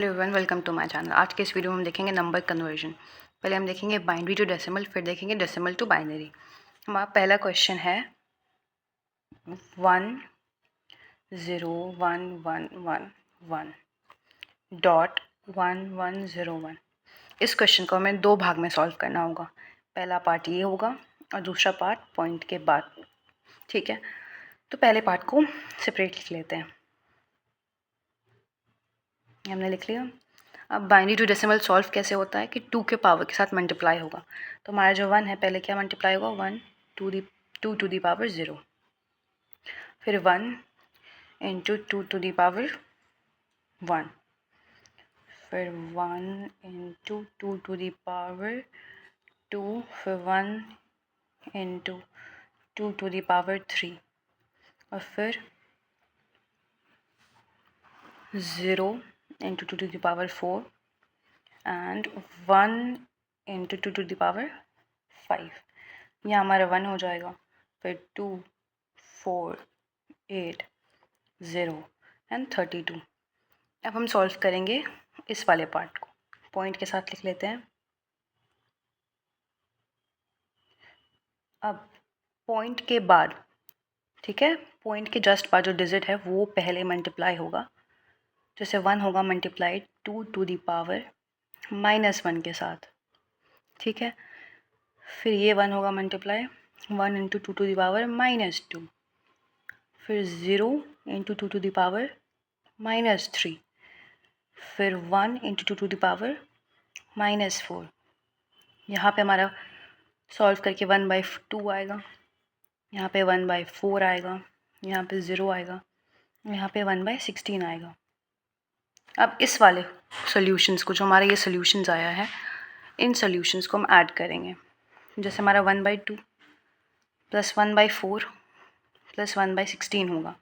Hello everyone, welcome to my channel. आज के इस वीडियो में हम देखेंगे नंबर कन्वर्जन। पहले हम देखेंगे बाइनरी टू डेसिमल, फिर देखेंगे डेसिमल टू बाइनरी। हमारा पहला क्वेश्चन है 10111 डॉट 1101। इस क्वेश्चन को हमें दो भाग में सॉल्व करना होगा। पहला पार्ट ये होगा और दूसरा पार्ट पॉइंट के बाद। ठीक है, तो पहले पार्ट को सेपरेट लिख लेते हैं। हमने लिख लिया। अब बाइनरी टू डेसिमल सॉल्व कैसे होता है कि 2 के पावर के साथ मल्टीप्लाई होगा। तो हमारा जो 1 है पहले क्या मल्टीप्लाई होगा, 2 टू दी पावर 0, फिर 1 इंटू 2 टू दी पावर 1, फिर 1 इंटू 2 टू दी पावर 2, फिर 1 इंटू 2 टू दी पावर 3, और फिर 0 into 2 to the power 4 and 1 into 2 to the power 5। यहाँ हमारा 1 हो जाएगा, फिर 2, 4, 8, 0 एंड 32। अब हम सॉल्व करेंगे इस वाले पार्ट को, पॉइंट के साथ लिख लेते हैं। अब पॉइंट के बाद, ठीक है, पॉइंट के जस्ट बाद जो डिजिट है वो पहले मल्टीप्लाई होगा। जैसे 1 होगा मल्टीप्लाई 2 टू द पावर -1 के साथ, ठीक है। फिर ये 1 होगा multiply 1 into 2 to the power -2, फिर 0 इंटू 2 टू द पावर -3, फिर 1 इंटू 2 टू द पावर -4। यहाँ पे हमारा सॉल्व करके 1/2 आएगा, यहाँ पे 1/4 आएगा, यहाँ पे 0 आएगा, यहाँ पे 1/16 आएगा। अब इस वाले सॉल्यूशंस को, जो हमारा ये सॉल्यूशंस आया है, इन सॉल्यूशंस को हम ऐड करेंगे। जैसे हमारा 1/2 प्लस 1/4 प्लस 1/16 होगा।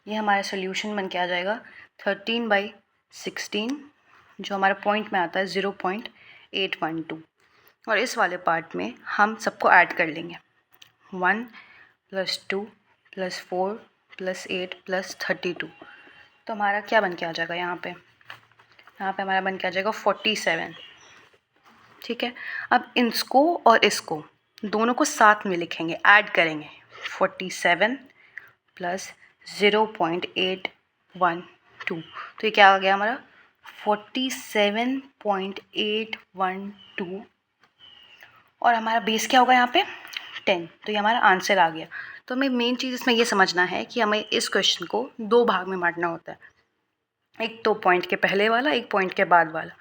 ये हमारा सोल्यूशन बन के आ जाएगा 13/16, जो हमारा पॉइंट में आता है 0.812। और इस वाले पार्ट में हम सबको ऐड कर लेंगे, 1 + 2 + 4 + 8 + 32। तो हमारा क्या बन के आ जाएगा यहाँ पे हमारा बन के आ जाएगा 47। ठीक है, अब इसको और इसको दोनों को साथ में लिखेंगे, ऐड करेंगे। 47 + 0.812, तो ये क्या आ गया हमारा 47.812, और हमारा बेस क्या होगा यहाँ पे 10। तो ये हमारा आंसर आ गया। तो हमें मेन चीज़ इसमें ये समझना है कि हमें इस क्वेश्चन को दो भाग में बांटना होता है। एक तो पॉइंट के पहले वाला, एक पॉइंट के बाद वाला।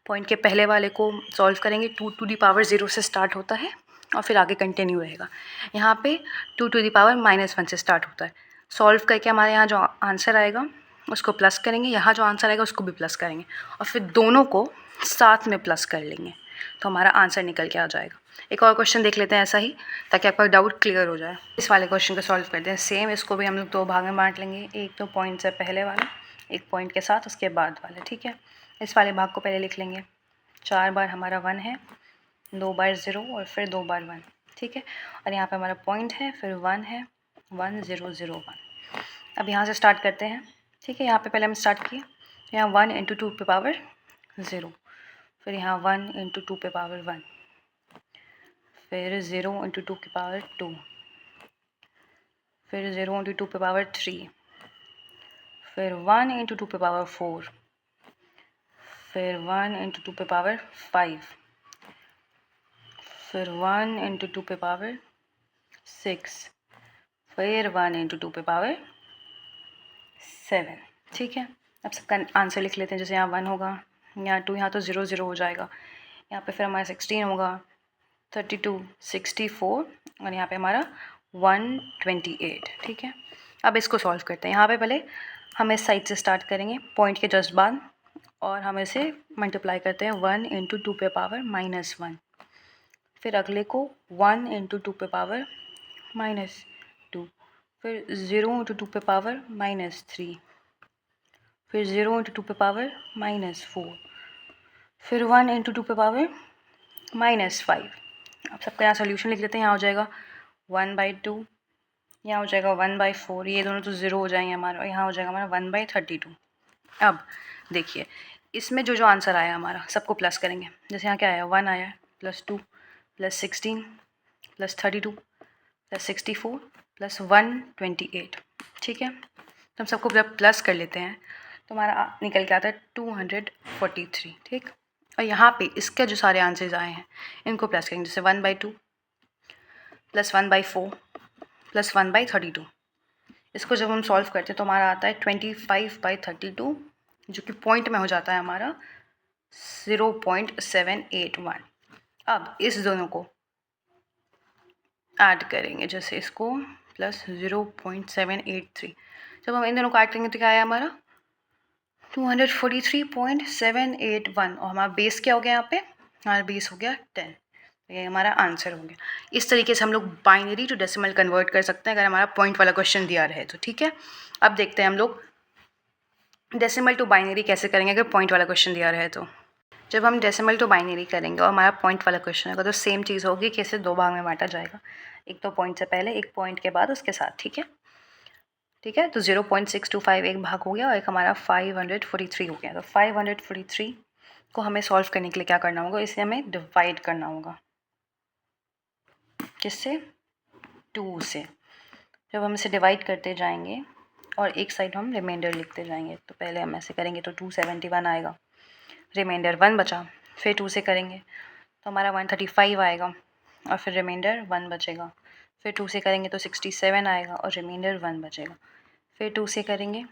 पॉइंट के पहले वाले को सॉल्व करेंगे, 2 टू दी पावर 0 से स्टार्ट होता है और फिर आगे कंटिन्यू रहेगा। यहाँ पे 2 टू दी पावर -1 से स्टार्ट होता है। सॉल्व करके हमारे यहाँ जो आंसर आएगा उसको प्लस करेंगे, यहाँ जो आंसर आएगा उसको भी प्लस करेंगे, और फिर दोनों को साथ में प्लस कर लेंगे, तो हमारा आंसर निकल के आ जाएगा। एक और क्वेश्चन देख लेते हैं ऐसा ही, ताकि आपका डाउट क्लियर हो जाए। इस वाले क्वेश्चन को सॉल्व करते हैं सेम। इसको भी हम लोग दो भाग में बांट लेंगे, एक तो पॉइंट से पहले वाला, एक पॉइंट के साथ उसके बाद वाले। ठीक है, इस वाले भाग को पहले लिख लेंगे। 4 बार हमारा 1 है, 2 बार 0 और फिर 2 बार 1। ठीक है, और यहाँ पे हमारा पॉइंट है, फिर 1 है, 1 0 0 1। अब यहाँ से स्टार्ट करते हैं। ठीक है, यहाँ पे पहले हम स्टार्ट किए, यहाँ 1 इंटू 2 पे पावर 0, फिर यहाँ 1 इंटू 2 पे पावर 1, फिर 0 इंटू 2 की पावर 2, फिर 0 इंटू 2 पे पावर 3, फिर 1 इंटू 2 पे पावर 4, फिर 1 इंटू 2 पे पावर 5, फिर 1 इंटू 2 पे पावर 6, फिर 1 इंटू 2 पे पावर 7। ठीक है, अब सबका आंसर लिख लेते हैं। जैसे यहाँ 1 होगा, यहाँ 2, यहाँ तो 0 0 हो जाएगा, यहाँ पे फिर हमारा 16 होगा, 32, 64, और यहाँ पे हमारा 128। ठीक है, अब इसको सॉल्व करते हैं। यहाँ पे पहले हम इस साइड से स्टार्ट करेंगे, पॉइंट के जस्ट बाद, और हम इसे मल्टीप्लाई करते हैं 1 इंटू 2 पे पावर -1, फिर अगले को 1 इंटू 2 पे पावर -2, फिर 0 इंटू 2 पे पावर -3, फिर 0 इंटू 2 पे पावर -4, फिर 1 इंटू 2 पे पावर -5। अब सबका यहाँ सोल्यूशन लिख लेते हैं। यहाँ हो जाएगा 1/2, यहाँ हो जाएगा 1/4, ये दोनों तो 0 हो जाएंगे हमारा, और यहाँ हो जाएगा हमारा 1/32। अब देखिए, इसमें जो जो आंसर आया हमारा सबको प्लस करेंगे। जैसे यहाँ क्या आया, 1 आया, +2 +16 +32 +64 +128, ठीक है। तो हम सबको जब प्लस कर लेते हैं तो हमारा निकल के आता है 243, ठीक। और यहाँ पे इसके जो सारे आंसर्स आए हैं इनको प्लस करेंगे। जैसे 1/2 +1/4 +1/32। इसको जब हम सॉल्व करते हैं तो हमारा आता है 25/32, जो कि पॉइंट में हो जाता है हमारा 0.781। अब इस दोनों को ऐड करेंगे, जैसे इसको +0.783। जब हम इन दोनों को ऐड करेंगे तो क्या आया हमारा 243.781। और हमारा बेस क्या हो गया यहाँ पे, हमारा बेस हो गया 10। ये हमारा आंसर हो गया। इस तरीके से हम लोग बाइनरी टू डेसिमल कन्वर्ट कर सकते हैं अगर हमारा पॉइंट वाला क्वेश्चन दिया रहे तो, ठीक है। अब देखते हैं हम लोग डेसिमल टू बाइनरी कैसे करेंगे अगर पॉइंट वाला क्वेश्चन दिया रहे तो। जब हम डेसिमल टू बाइनरी करेंगे और हमारा पॉइंट वाला क्वेश्चन होगा तो सेम चीज़ होगी कि इसे 2 भाग में बांटा जाएगा, एक तो पॉइंट से पहले, एक पॉइंट के बाद उसके साथ, ठीक है। ठीक है, तो 0.625 एक भाग हो गया और एक हमारा 543 हो गया। तो 543 को हमें सॉल्व करने के लिए क्या करना होगा, इसे हमें डिवाइड करना होगा। किससे, 2 से। जब हम इसे डिवाइड करते जाएंगे और एक साइड हम रिमाइंडर लिखते जाएंगे, तो पहले हम ऐसे करेंगे तो 271 आएगा, रिमाइंडर 1 बचा। फिर 2 से करेंगे तो हमारा 135 आएगा और फिर रिमाइंडर 1 बचेगा। फिर 2 से करेंगे तो 67 आएगा और रिमाइंडर 1 बचेगा। फिर 2 से करेंगे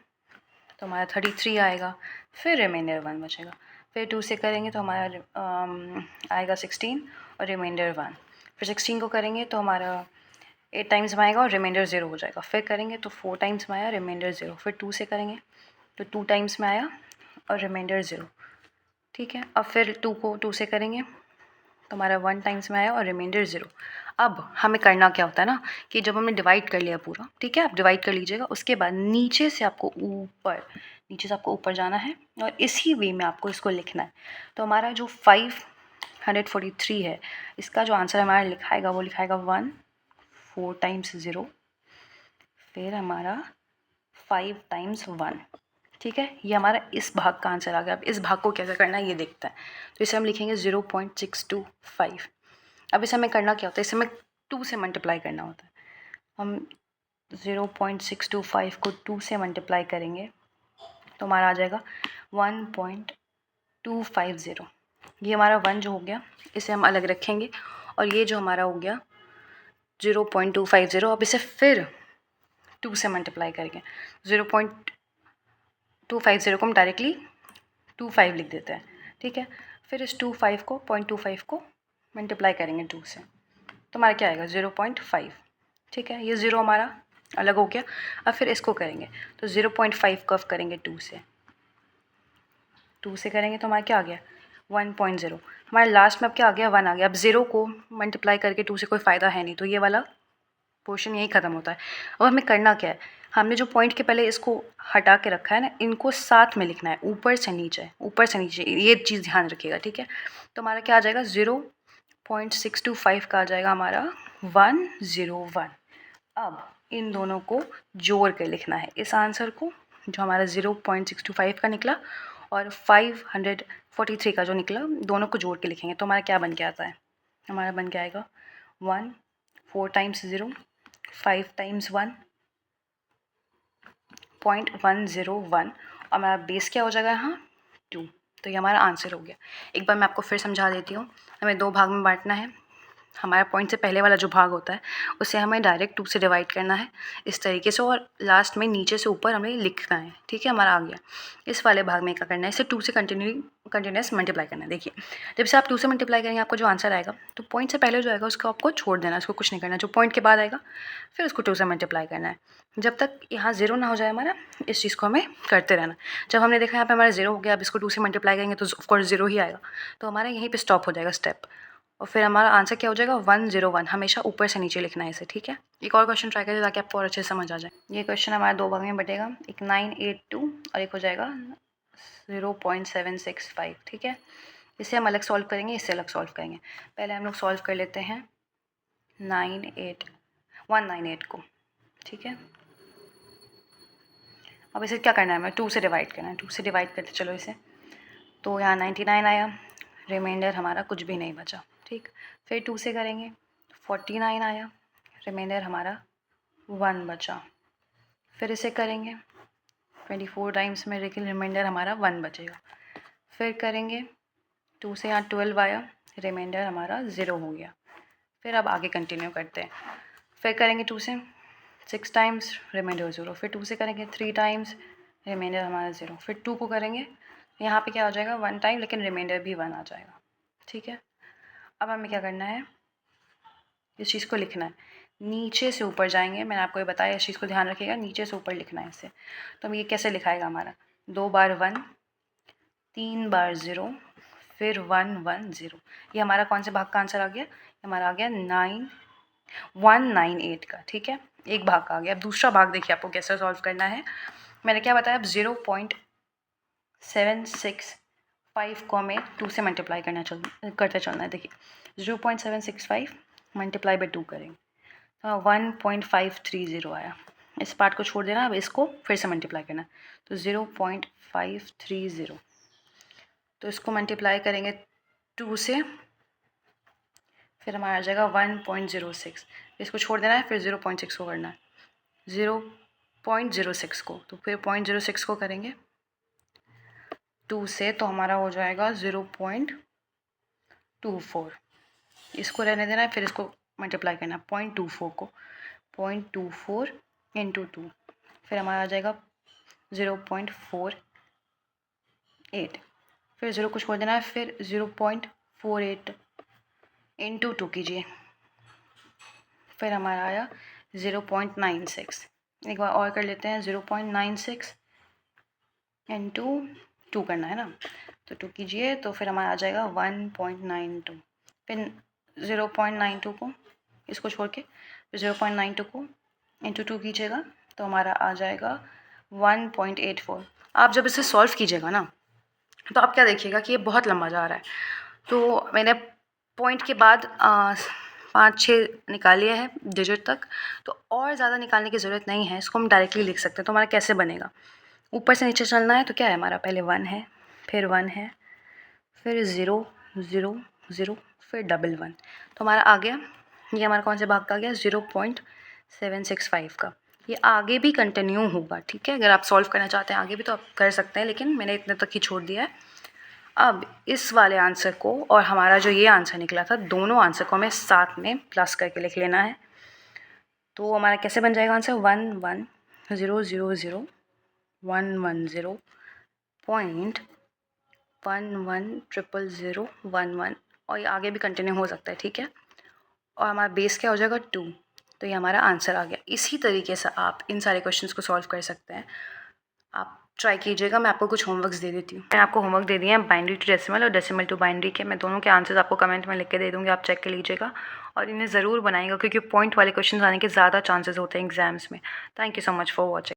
तो हमारा 33 आएगा, फिर रिमाइंडर 1 बचेगा। फिर 2 से करेंगे तो हमारा आएगा 16 और रिमाइंडर 1। फिर 16 को करेंगे तो हमारा 8 टाइम्स में आएगा और रिमाइंडर 0 हो जाएगा। फिर करेंगे तो 4 टाइम्स में आया, रिमाइंडर 0। फिर 2 से करेंगे तो 2 टाइम्स में आया और रिमाइंडर 0, ठीक है। अब फिर 2 को 2 से करेंगे तो हमारा 1 टाइम्स में आया और रिमाइंडर 0। अब हमें करना क्या होता है ना कि जब हमने डिवाइड कर लिया पूरा, ठीक है, आप डिवाइड कर लीजिएगा, उसके बाद नीचे से आपको ऊपर जाना है और इसी वे में आपको इसको लिखना है। तो हमारा जो 543 है, इसका जो आंसर हमारा लिखाएगा वो लिखाएगा 1 4 टाइम्स 0, फिर हमारा 5 टाइम्स 1, ठीक है। ये हमारा इस भाग का आंसर आ गया। अब इस भाग को कैसे करना है ये देखते हैं। तो इसे हम लिखेंगे 0.625। अब इसे हमें करना क्या होता है, इसे हमें 2 से मल्टीप्लाई करना होता है। हम 0.625 को 2 से मल्टीप्लाई करेंगे तो हमारा आ जाएगा 1.250। ये हमारा 1 जो हो गया इसे हम अलग रखेंगे और ये जो हमारा हो गया 0.250, अब इसे फिर 2 से मल्टीप्लाई करेंगे। 0.250 को हम डायरेक्टली 25 लिख देते हैं, ठीक है। फिर इस 25 को 0.25 को मल्टीप्लाई करेंगे 2 से तो हमारा क्या आएगा 0.5, ठीक है। ये 0 हमारा अलग हो गया। अब फिर इसको करेंगे तो 0.5 कर्व करेंगे 2 से करेंगे तो हमारा क्या आ गया 1.0। हमारे लास्ट में अब क्या आ गया 1 आ गया। अब 0 को मल्टीप्लाई करके 2 से कोई फ़ायदा है नहीं, तो ये वाला पोर्शन यही ख़त्म होता है। अब हमें करना क्या है, हमने जो पॉइंट के पहले इसको हटा के रखा है ना, इनको साथ में लिखना है, ऊपर से नीचे, ये चीज़ ध्यान रखिएगा, ठीक है। तो हमारा क्या आ जाएगा 0.625 का आ जाएगा हमारा 101। अब इन दोनों को जोड़ कर लिखना है, इस आंसर को जो हमारा 0.625 का निकला और 543 का जो निकला, दोनों को जोड़ के लिखेंगे तो हमारा क्या बन के आता है, हमारा बन के आएगा 1 4 टाइम्स 0 5 टाइम्स 1 0.101 और हमारा बेस क्या हो जाएगा यहाँ 2। तो ये हमारा आंसर हो गया। एक बार मैं आपको फिर समझा देती हूँ। हमें 2 भाग में बांटना है। हमारा पॉइंट से पहले वाला जो भाग होता है उसे हमें डायरेक्ट 2 से डिवाइड करना है इस तरीके से, और लास्ट में नीचे से ऊपर हमें लिखना है, ठीक है। हमारा आ गया। इस वाले भाग में क्या करना है, इसे 2 से कंटिन्यूस मल्टीप्लाई करना है। देखिए जब से आप 2 से मल्टीप्लाई करेंगे आपको जो आंसर आएगा, तो पॉइंट से पहले जो आएगा उसको आपको छोड़ देना है, उसको कुछ नहीं करना। जो पॉइंट के बाद आएगा फिर उसको 2 से मल्टीप्लाई करना है। जब तक यहाँ 0 ना हो जाए हमारा, इस चीज़ को हमें करते रहना। जब हमने देखा यहाँ पे हमारा 0 हो गया, अब इसको 2 से मल्टीप्लाई करेंगे तो ऑफकोर्स 0 ही आएगा, तो हमारा यहीं पे स्टॉप हो जाएगा स्टेप, और फिर हमारा आंसर क्या हो जाएगा 101। हमेशा ऊपर से नीचे लिखना है इसे, ठीक है। एक और क्वेश्चन ट्राई करिए ताकि आपको और अच्छे से समझ आ जाए। ये क्वेश्चन हमारा 2 भाग में बटेगा, एक 982 और एक हो जाएगा 0.765, ठीक है। इसे हम अलग सॉल्व करेंगे, इससे अलग सॉल्व करेंगे। पहले हम लोग सॉल्व कर लेते हैं 198 को, ठीक है। अब इसे क्या करना है, हमें 2 से डिवाइड करना है। 2 से डिवाइड करते चलो इसे तो यहाँ 99 आया, रिमाइंडर हमारा कुछ भी नहीं बचा, ठीक। फिर 2 से करेंगे, 49 आया, रिमाइंडर हमारा 1 बचा। फिर इसे करेंगे 24 टाइम्स में, लेकिन रिमाइंडर हमारा 1 बचेगा। फिर करेंगे 2 से, यहाँ 12 आया, रिमाइंडर हमारा 0 हो गया। फिर अब आगे कंटिन्यू करते हैं। फिर करेंगे 2 से 6 टाइम्स, रिमाइंडर 0। फिर 2 से करेंगे 3 टाइम्स, रिमाइंडर हमारा 0। फिर 2 को करेंगे, यहाँ पे क्या हो जाएगा 1 टाइम, लेकिन रिमाइंडर भी 1 आ जाएगा, ठीक है। अब हमें क्या करना है, इस चीज़ को लिखना है, नीचे से ऊपर जाएंगे। मैंने आपको ये बताया, इस चीज़ को ध्यान रखिएगा, नीचे से ऊपर लिखना है इसे। तो हम ये कैसे लिखाएगा हमारा, 2 बार 1, 3 बार 0, फिर 1 1 0। ये हमारा कौन से भाग का आंसर आ गया, हमारा आ गया 198 का, ठीक है। एक भाग का आ गया। अब दूसरा भाग देखिए आपको कैसे सॉल्व करना है। मैंने क्या बताया, अब 0.765 को हमें 2 से मल्टीप्लाई करते चलना है। देखिए 0.765 मल्टीप्लाई बाई 2 करेंगे तो 1.530 आया। इस पार्ट को छोड़ देना, अब इसको फिर से मल्टीप्लाई करना, तो 0.530। तो इसको मल्टीप्लाई करेंगे 2 से, फिर हमारा आ जाएगा 1.06। इसको छोड़ देना है, फिर 0.6 को करना है, 0.06 को, तो फिर 0.06 को करेंगे 2 से, तो हमारा हो जाएगा 0.24। इसको रहने देना है, फिर इसको मल्टीप्लाई करना है 0.24 को, 0.24 इंटू 2, फिर हमारा आ जाएगा 0.48। फिर 0 को छोड़ देना है, फिर 0.48 इंटू 2 कीजिए, फिर हमारा आया 0.96। एक बार और कर लेते हैं, 0.96 इंटू 2 करना है ना, तो 2 कीजिए, तो फिर हमारा आ जाएगा 1.92। फिर 0.92 को, इसको छोड़ के 0.92 को इंटू 2 कीजिएगा, तो हमारा आ जाएगा 1.84। आप जब इसे सॉल्व कीजिएगा ना, तो आप क्या देखिएगा कि ये बहुत लंबा जा रहा है। तो मैंने पॉइंट के बाद 5-6 निकालिए हैं डिजिट तक, तो और ज़्यादा निकालने की ज़रूरत नहीं है। इसको हम डायरेक्टली लिख सकते हैं। तो हमारा कैसे बनेगा, ऊपर से नीचे चलना है, तो क्या है हमारा, पहले 1 है, फिर 1 है, फिर 0 0 0, फिर 1 1। तो हमारा आ गया, ये हमारा कौन से भाग का आ गया, 0.765 का। ये आगे भी कंटिन्यू होगा, ठीक है। अगर आप सॉल्व करना चाहते हैं आगे भी तो आप कर सकते हैं, लेकिन मैंने इतने तक ही छोड़ दिया है। अब इस वाले आंसर को और हमारा जो ये आंसर निकला था, दोनों आंसर को हमें साथ में प्लस करके लिख लेना है। तो हमारा कैसे बन जाएगा आंसर, 1 1 0 0 0 1 1 0 1 1 0 1 1, और ये आगे भी कंटिन्यू हो सकता है, ठीक है। और हमारा बेस क्या हो जाएगा, 2। तो ये हमारा आंसर आ गया। इसी तरीके से आप इन सारे क्वेश्चंस को सॉल्व कर सकते हैं। आप ट्राई कीजिएगा। मैं आपको कुछ होमवर्क्स दे देती हूँ। मैंने आपको होमवर्क दे दिए हैं बाइनरी टू डेसिमल और डेसिमल टू बाइनरी के। मैं दोनों के आंसर्स आपको कमेंट में लिख के दे दूँगी, आप चेक कर लीजिएगा और इन्हें ज़रूर बनाइएगा, क्योंकि पॉइंट वाले क्वेश्चन आने के ज़्यादा चांसेस होते हैं एग्जाम्स में। Thank you so much for watching.